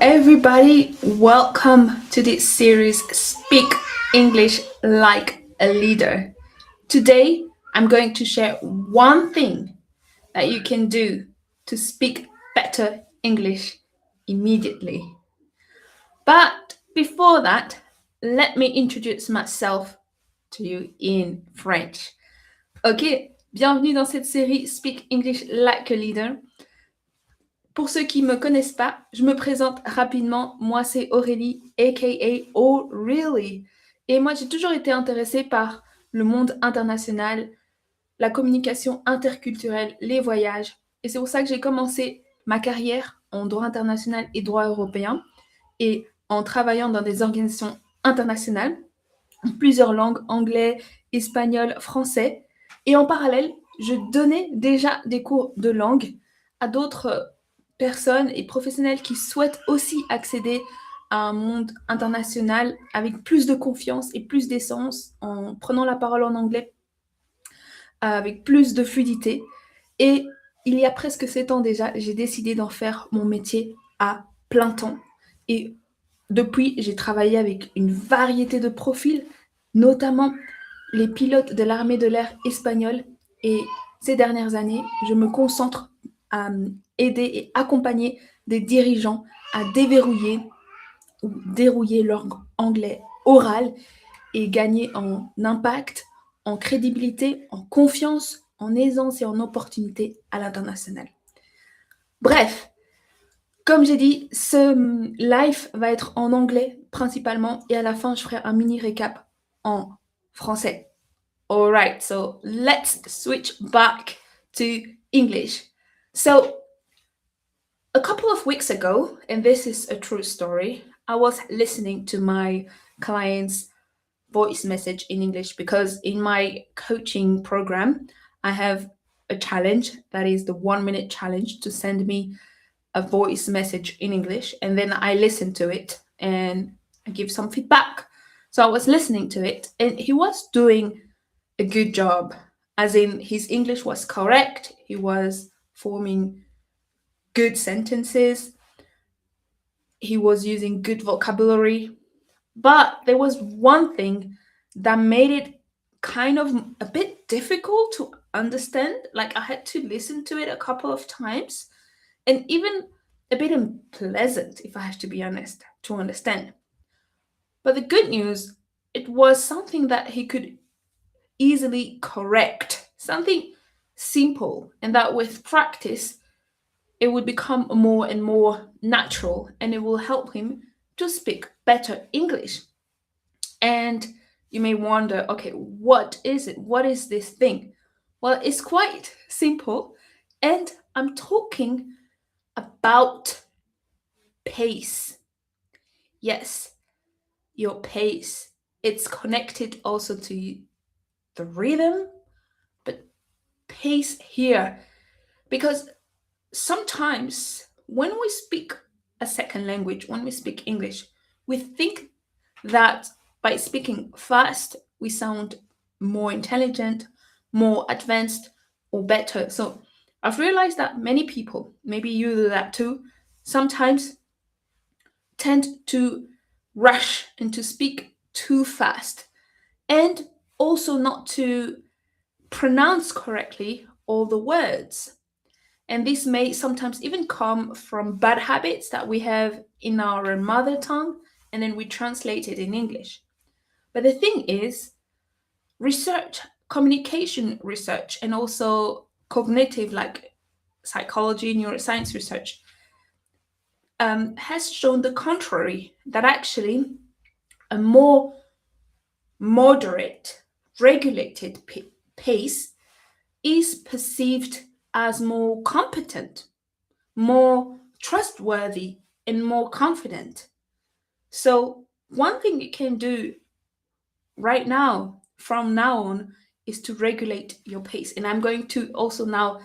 Everybody, welcome to this series Speak English Like a Leader. Today, I'm going to share one thing that you can do to speak better English immediately. But before that, let me introduce myself to you in French. Ok, bienvenue dans cette série Speak English Like a Leader. Pour ceux qui ne me connaissent pas, je me présente rapidement. Moi, c'est Aurélie, aka Oh Really. Et moi, j'ai toujours été intéressée par le monde international, la communication interculturelle, les voyages. Et c'est pour ça que j'ai commencé ma carrière en droit international et droit européen et en travaillant dans des organisations internationales, en plusieurs langues, anglais, espagnol, français. Et en parallèle, je donnais déjà des cours de langue à d'autres personnes et professionnels qui souhaitent aussi accéder à un monde international avec plus de confiance et plus d'essence en prenant la parole en anglais avec plus de fluidité. Et il y a presque 7 ans déjà, j'ai décidé d'en faire mon métier à plein temps. Et depuis, j'ai travaillé avec une variété de profils, notamment les pilotes de l'armée de l'air espagnole. Et ces dernières années, je me concentre à aider et accompagner des dirigeants à déverrouiller ou dérouiller leur anglais oral et gagner en impact, en crédibilité, en confiance, en aisance et en opportunité à l'international. Bref, comme j'ai dit, ce live va être en anglais principalement et à la fin, je ferai un mini récap en français. Alright, so let's switch back to English. So, a couple of weeks ago, and this is a true story, I was listening to my client's voice message in English because in my coaching program, I have a challenge that is the 1 minute challenge to send me a voice message in English, and then I listen to it and I give some feedback. So I was listening to it, and he was doing a good job, as in his English was correct, he was forming good sentences, he was using good vocabulary. But there was one thing that made it kind of a bit difficult to understand. Like I had to listen to it a couple of times and even a bit unpleasant, if I have to be honest, to understand. But the good news, it was something that he could easily correct, something simple, and that with practice, it would become more and more natural and it will help him to speak better English. And you may wonder, okay, what is it? What is this thing? Well, it's quite simple. And I'm talking about pace. Yes, your pace. It's connected also to the rhythm, but pace here. Because sometimes when we speak a second language, when we speak English, we think that by speaking fast, we sound more intelligent, more advanced, or better. So I've realized that many people, maybe you do that too, sometimes tend to rush and to speak too fast and also not to pronounce correctly all the words. And this may sometimes even come from bad habits that we have in our mother tongue and then we translate it in English. But the thing is, research, communication research, and also cognitive, like psychology, neuroscience research, has shown the contrary, that actually a more moderate, regulated pace is perceived as more competent, more trustworthy, and more confident. So, one thing you can do right now, from now on, is to regulate your pace. And I'm going to also now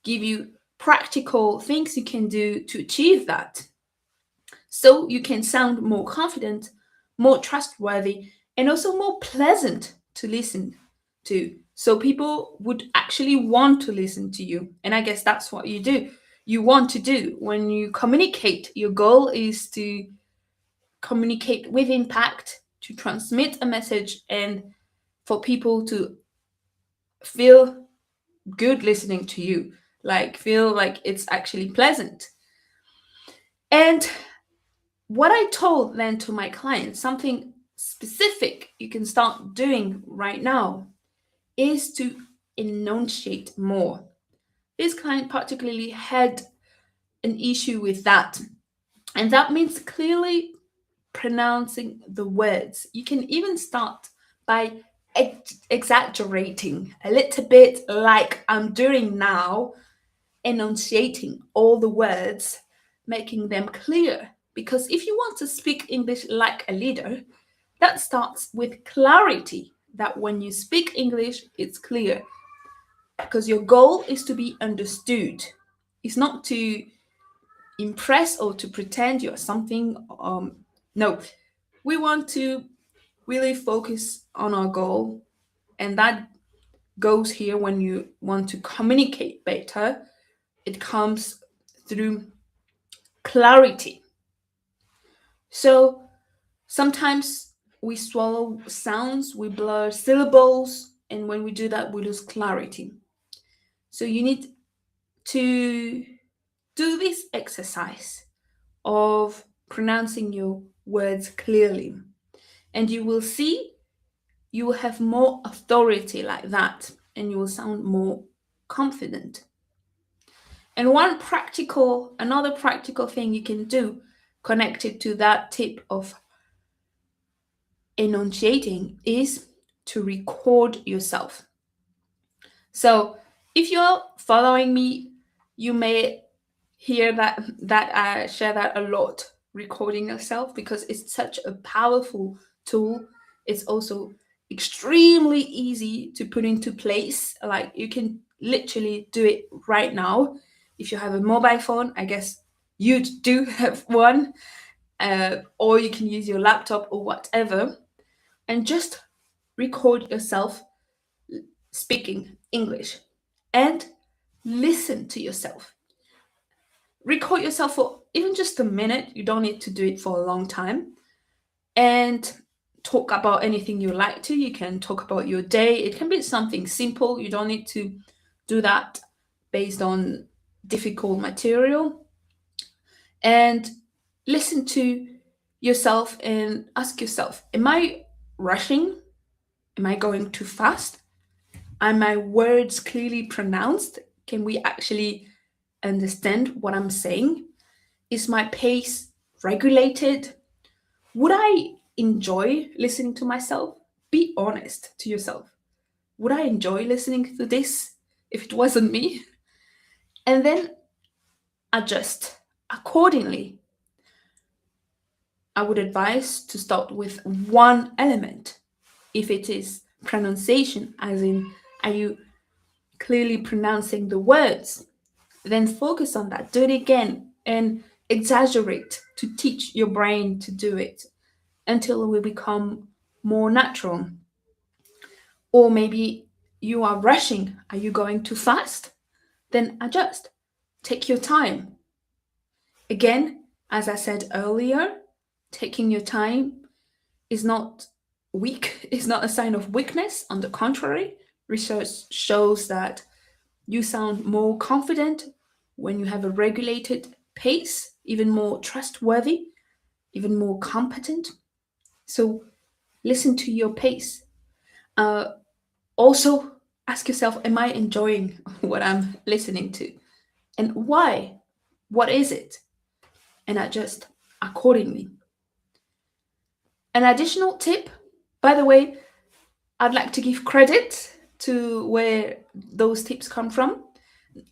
give you practical things you can do to achieve that. So you can sound more confident, more trustworthy, and also more pleasant to listen to. So people would actually want to listen to you. And I guess that's what you do. you want to do when you communicate. Your goal is to communicate with impact, to transmit a message, and for people to feel good listening to you, like feel like it's actually pleasant. And what I told then to my clients, something specific you can start doing right now, is to enunciate more. This client particularly had an issue with that. And that means clearly pronouncing the words. You can even start by exaggerating a little bit, like I'm doing now, enunciating all the words, making them clear. Because if you want to speak English like a leader, that starts with clarity. That when you speak English, it's clear. Because your goal is to be understood. It's not to impress or to pretend you're something. No, we want to really focus on our goal, and that goes here when you want to communicate better. It comes through clarity. So sometimes we swallow sounds, we blur syllables, and when we do that, we lose clarity. So you need to do this exercise of pronouncing your words clearly, and you will see you will have more authority like that, and you will sound more confident. And another practical thing you can do connected to that tip of enunciating is to record yourself. So if you're following me, you may hear that I share that a lot, recording yourself, because it's such a powerful tool. It's also extremely easy to put into place. Like you can literally do it right now. If you have a mobile phone, I guess you do have one, or you can use your laptop or whatever, and just record yourself speaking English and listen to yourself. Record yourself for even just a minute. You don't need to do it for a long time. And talk about anything you like to. You can talk about your day. It can be something simple. You don't need to do that based on difficult material. And listen to yourself and ask yourself, am I rushing? Am I going too fast? Are my words clearly pronounced? Can we actually understand what I'm saying? Is my pace regulated? Would I enjoy listening to myself? Be honest to yourself. Would I enjoy listening to this if it wasn't me? And then adjust accordingly. I would advise to start with one element. If it is pronunciation, as in, are you clearly pronouncing the words? Then focus on that. Do it again and exaggerate to teach your brain to do it until it will become more natural. Or maybe you are rushing. Are you going too fast? Then adjust. Take your time. Again, as I said earlier, taking your time is not weak, is not a sign of weakness. On the contrary, research shows that you sound more confident when you have a regulated pace, even more trustworthy, even more competent. So listen to your pace. Uh, Also, ask yourself, am I enjoying what I'm listening to? And why? What is it? And adjust accordingly. An additional tip, by the way, I'd like to give credit to where those tips come from.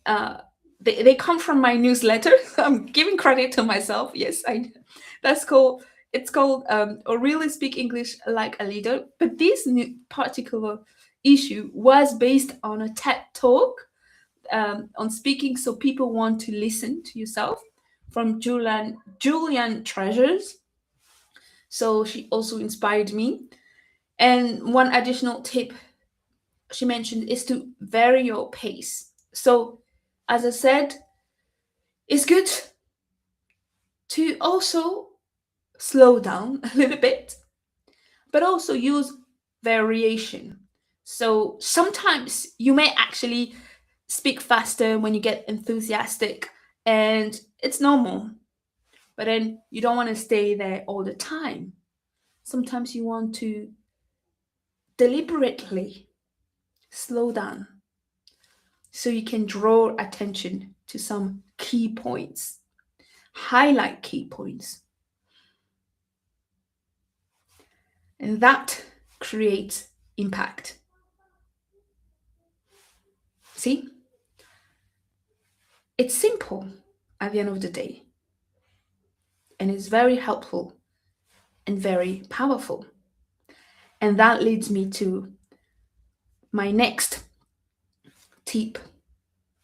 Uh, they come from my newsletter. I'm giving credit to myself. Yes, I. That's called. It's called "Or Really Speak English Like a Leader." But this new particular issue was based on a TED talk on speaking, so people want to listen to yourself, from Julian Treasures. So she also inspired me. And one additional tip she mentioned is to vary your pace. So, as I said, It's good to also slow down a little bit, but also use variation. So sometimes you may actually speak faster when you get enthusiastic, and it's normal, but then you don't want to stay there all the time. Sometimes you want to deliberately slow down so you can draw attention to some key points, highlight key points, and that creates impact. See, it's simple at the end of the day, and it's very helpful and very powerful. And that leads me to my next tip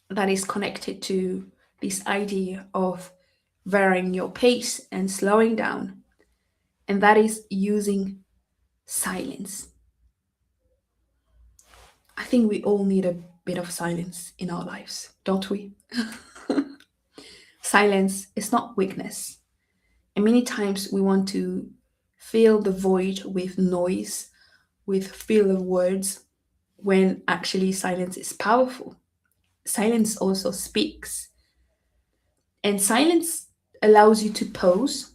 that is connected to this idea of varying your pace and slowing down, and that is using silence. I think we all need a bit of silence in our lives, don't we? Silence is not weakness. And many times we want to fill the void with noise, with filler words, when actually silence is powerful. Silence also speaks. And silence allows you to pause.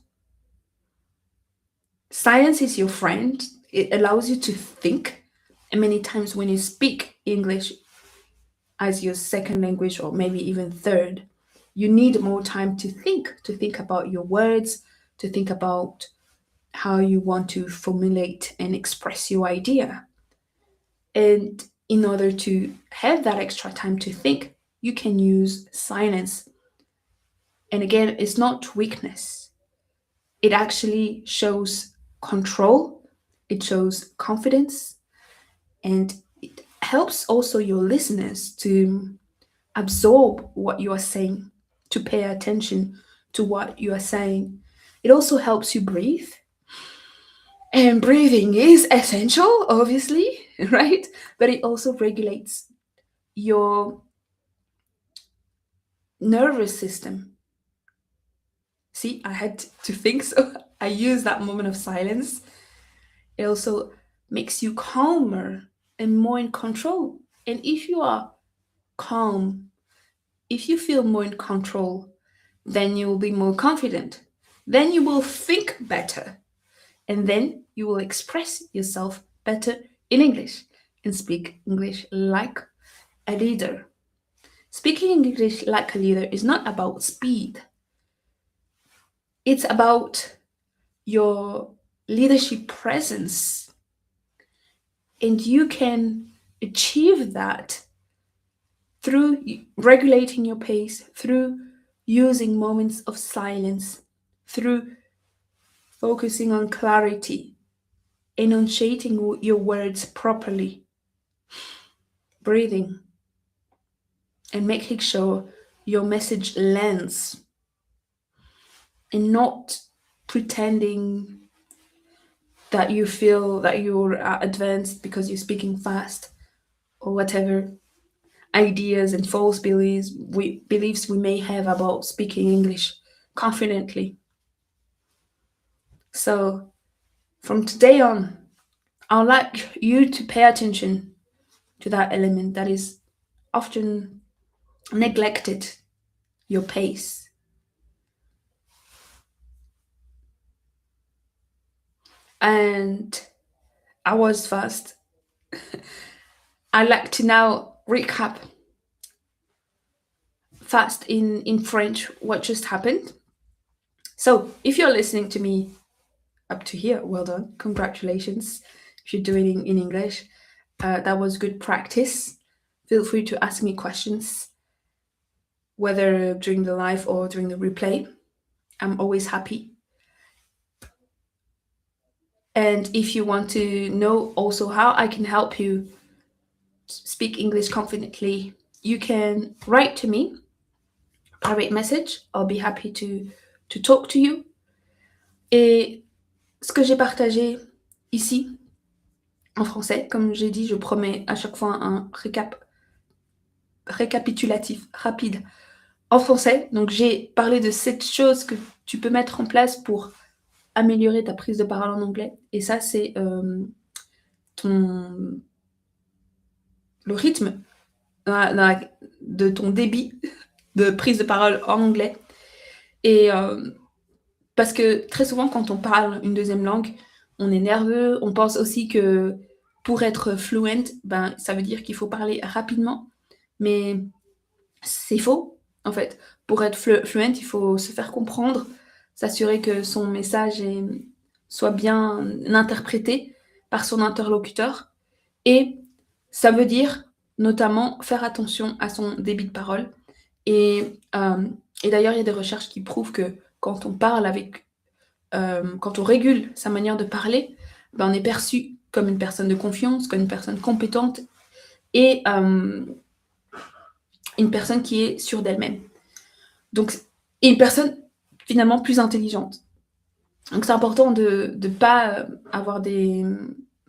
Silence is your friend. It allows you to think. And many times when you speak English as your second language or maybe even third, you need more time to think about your words, to think about how you want to formulate and express your idea. And in order to have that extra time to think, you can use silence. And again, it's not weakness, it actually shows control, it shows confidence, and it helps also your listeners to absorb what you are saying, to pay attention to what you are saying. It also helps you breathe. And breathing is essential, obviously, right? But it also regulates your nervous system. See, I had to think, so I use that moment of silence. It also makes you calmer and more in control. And if you are calm, if you feel more in control, then you will be more confident. Then you will think better. And then you will express yourself better in English and speak English like a leader. Speaking English like a leader is not about speed, it's about your leadership presence. And you can achieve that through regulating your pace, through using moments of silence, through focusing on clarity, enunciating your words properly, breathing, and making sure your message lands, and not pretending that you feel that you're advanced because you're speaking fast or whatever ideas and false beliefs we may have about speaking English confidently. So from today on, I'd like you to pay attention to that element that is often neglected, your pace. And I was fast. I like to now recap fast in French what just happened. So if you're listening to me up to here, well done, congratulations. If you're doing it in English, that was good practice. Feel free to ask me questions, whether during the live or during the replay. I'm always happy. And if you want to know also how I can help you speak English confidently, you can write to me, private message. I'll be happy to talk to you. Et ce que j'ai partagé ici, en français, comme j'ai dit, je promets à chaque fois un récapitulatif rapide en français. Donc j'ai parlé de 7 choses que tu peux mettre en place pour améliorer ta prise de parole en anglais. Et ça, c'est ton le rythme de ton débit de prise de parole en anglais. Et parce que très souvent, quand on parle une deuxième langue, on est nerveux. On pense aussi que pour être fluent, ben, ça veut dire qu'il faut parler rapidement. Mais c'est faux, en fait. Pour être fluent, il faut se faire comprendre, s'assurer que son message soit bien interprété par son interlocuteur. Et ça veut dire notamment faire attention à son débit de parole. Et, euh, et d'ailleurs, il y a des recherches qui prouvent que quand on parle quand on régule sa manière de parler, ben on est perçu comme une personne de confiance, comme une personne compétente et une personne qui est sûre d'elle-même. Donc, et une personne finalement plus intelligente. Donc c'est important de ne pas avoir des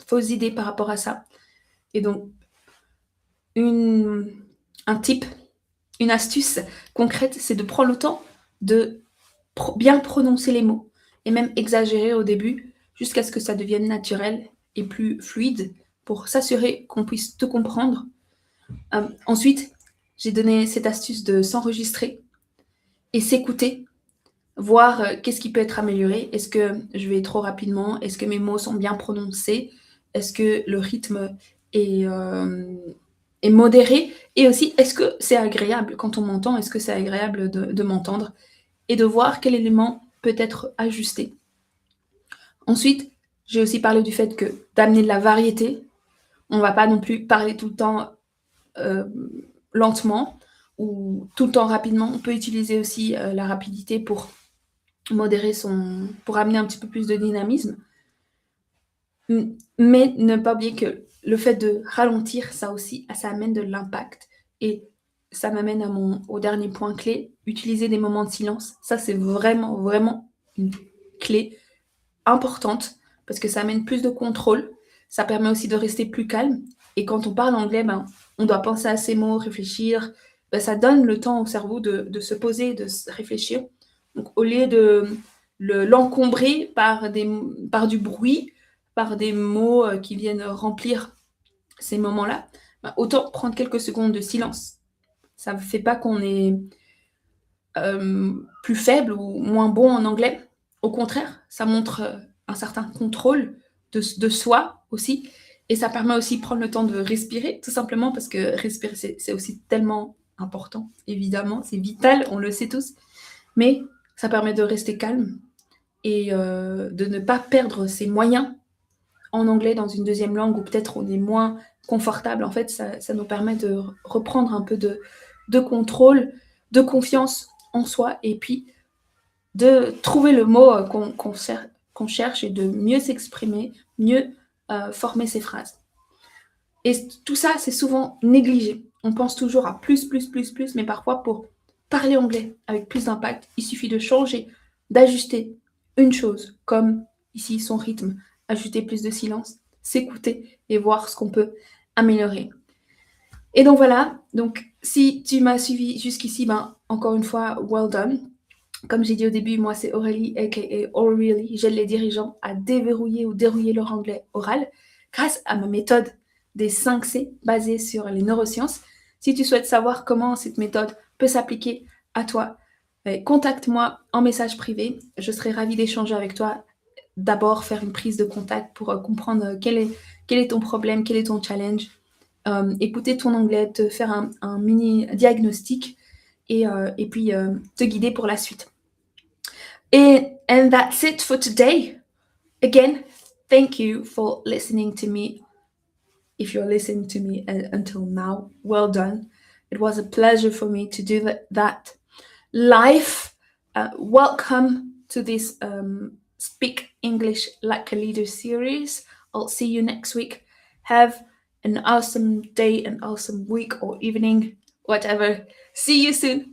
fausses idées par rapport à ça. Et donc, un tip, une astuce concrète, c'est de prendre le temps de bien prononcer les mots et même exagérer au début jusqu'à ce que ça devienne naturel et plus fluide pour s'assurer qu'on puisse te comprendre. Ensuite, j'ai donné cette astuce de s'enregistrer et s'écouter, voir qu'est-ce qui peut être amélioré. Est-ce que je vais trop rapidement? Est-ce que mes mots sont bien prononcés? Est-ce que le rythme est modéré? Et aussi, est-ce que c'est agréable quand on m'entend? Est-ce que c'est agréable de m'entendre? Et de voir quel élément peut être ajusté. Ensuite, j'ai aussi parlé du fait que d'amener de la variété. On ne va pas non plus parler tout le temps euh, lentement ou tout le temps rapidement. On peut utiliser aussi la rapidité pour pour amener un petit peu plus de dynamisme. Mais ne pas oublier que le fait de ralentir, ça aussi, ça amène de l'impact. Et ça m'amène au dernier point clé, utiliser des moments de silence. Ça, c'est vraiment, vraiment une clé importante parce que ça amène plus de contrôle. Ça permet aussi de rester plus calme. Et quand on parle anglais, ben, on doit penser à ses mots, réfléchir. Ben, ça donne le temps au cerveau de se poser, de réfléchir. Donc, au lieu de l'encombrer par du bruit, par des mots qui viennent remplir ces moments-là, ben, autant prendre quelques secondes de silence. Ça ne fait pas qu'on est plus faible ou moins bon en anglais. Au contraire, ça montre un certain contrôle de soi aussi. Et ça permet aussi de prendre le temps de respirer, tout simplement parce que respirer, c'est aussi tellement important, évidemment. C'est vital, on le sait tous. Mais ça permet de rester calme et de ne pas perdre ses moyens en anglais dans une deuxième langue où peut-être on est moins confortable. En fait, ça nous permet de reprendre un peu de contrôle, de confiance en soi et puis de trouver le mot qu'on cherche et de mieux s'exprimer, mieux former ses phrases. Et tout ça, c'est souvent négligé. On pense toujours à plus, mais parfois pour parler anglais avec plus d'impact, il suffit de changer, d'ajuster une chose, comme ici son rythme, ajouter plus de silence, s'écouter et voir ce qu'on peut améliorer. Et donc voilà, donc si tu m'as suivi jusqu'ici, ben, encore une fois, well done. Comme j'ai dit au début, moi c'est Aurélie, aka O'Reilly. J'aide les dirigeants à déverrouiller ou dérouiller leur anglais oral grâce à ma méthode des 5 C basée sur les neurosciences. Si tu souhaites savoir comment cette méthode peut s'appliquer à toi, contacte-moi en message privé. Je serai ravie d'échanger avec toi. D'abord, faire une prise de contact pour comprendre quel est ton problème, quel est ton challenge. Écouter ton anglais, te faire un mini diagnostic et puis te guider pour la suite. And that's it for today. Again, thank you for listening to me. If you're listening to me until now, well done. It was a pleasure for me to do that live. Welcome to this Speak English Like a Leader series. I'll see you next week. Have an awesome day, an awesome week or evening, whatever. See you soon.